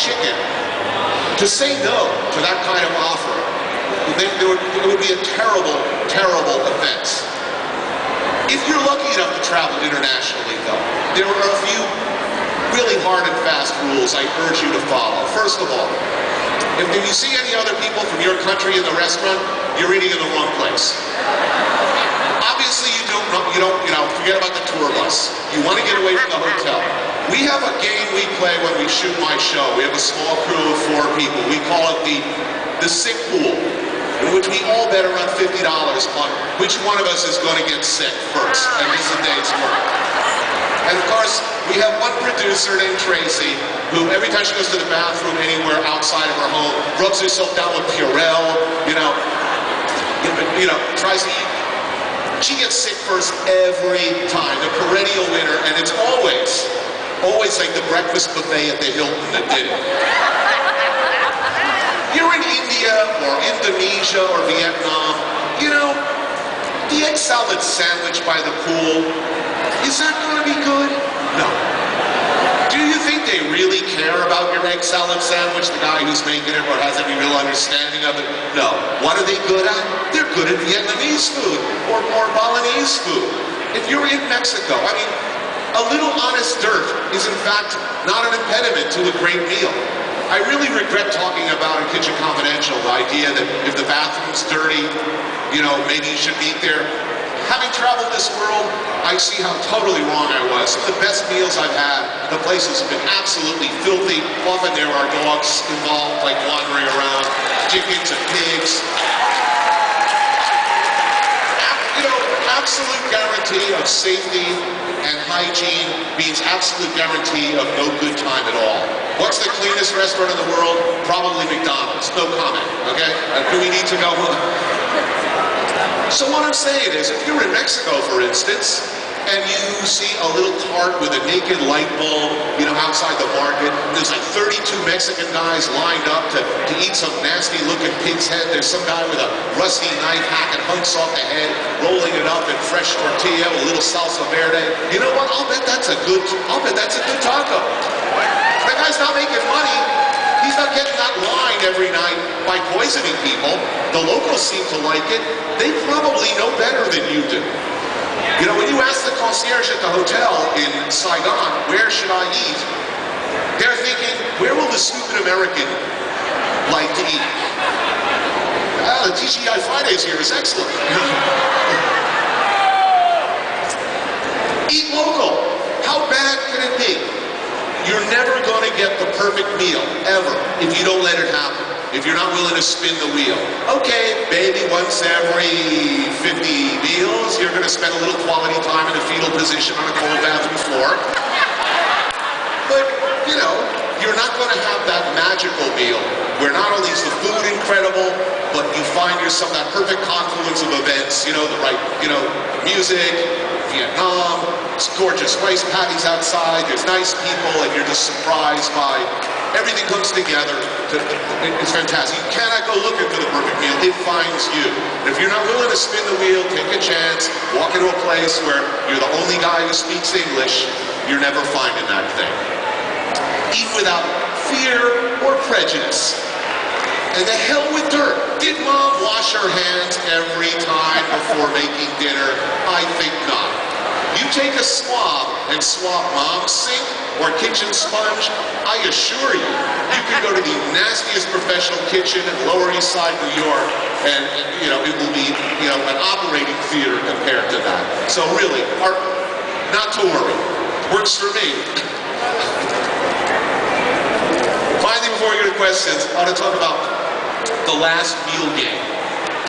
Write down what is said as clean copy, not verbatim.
chicken, to say no to that kind of offer, it would be a terrible, terrible offense. If you're lucky enough to travel internationally, though, there are a few really hard and fast rules I urge you to follow. First of all, if you see any other people from your country in the restaurant, you're eating in the wrong place. Obviously, you don't, forget about the tour bus. You want to get away from the hotel. We have a game we play when we shoot my show. We have a small crew of 4 people. We call it the sick pool, in which we all bet around $50 on which one of us is going to get sick first, and this is a day's work. And of course, we have one producer named Tracy, who every time she goes to the bathroom anywhere outside of her home, rubs herself down with Purell, tries to eat. She gets sick first every time, the perennial winner, and it's always like the breakfast buffet at the Hilton that did it. You're in India or Indonesia or Vietnam, the egg salad sandwich by the pool, is that going to be good? No. Do you think they really care about your egg salad sandwich, the guy who's making it, or has any real understanding of it? No. What are they good at? They're good at Vietnamese food or Balinese food. If you're in Mexico, a little honest dirt is in fact not an impediment to a great meal. I really regret talking about in Kitchen Confidential the idea that if the bathroom's dirty, maybe you should eat there. Having traveled this world, I see how totally wrong I was. Some of the best meals I've had, the places have been absolutely filthy. Often there are dogs involved, like wandering around, chickens and pigs. Absolute guarantee of safety and hygiene means absolute guarantee of no good time at all. What's the cleanest restaurant in the world? Probably McDonald's. No comment, okay? Do we need to go? So what I'm saying is, if you're in Mexico, for instance, and you see a little cart with a naked light bulb, outside the market, there's like 32 Mexican guys lined up to eat some nasty-looking pig's head. There's some guy with a rusty knife hacking hunks off the head, rolling it up in fresh tortilla with a little salsa verde. You know what? I'll bet that's a good taco. That guy's not making money. He's not getting that line every night by poisoning people. The locals seem to like it. They probably know better than you do. When you ask the concierge at the hotel in Saigon, where should I eat? They're thinking, where will the stupid American like to eat? The TGI Fridays here is excellent. Eat local. How bad can it be? You're never going to get the perfect meal, ever, if you don't let it happen. If you're not willing to spin the wheel. Okay, maybe once every 50 meals, you're going to spend a little quality time in a fetal position on a cold bathroom floor. But, you're not going to have that magical meal where not only is the food incredible, but you find yourself that perfect confluence of events, the right, music, Vietnam, it's gorgeous rice paddies outside, there's nice people, and you're just surprised by everything comes together. It's fantastic. You cannot go looking for the perfect meal. It finds you. And if you're not willing to spin the wheel, take a chance, walk into a place where you're the only guy who speaks English, you're never finding that thing. Eat without fear or prejudice. And the hell with dirt. Did Mom wash her hands every time before making dinner? I think not. You take a swab and swab Mom's sink or kitchen sponge, I assure you, you can go to the nastiest professional kitchen in Lower East Side, New York, and it will be, an operating theater compared to that. So really, not to worry. Works for me. Finally, before we go to questions, I want to talk about the last meal game.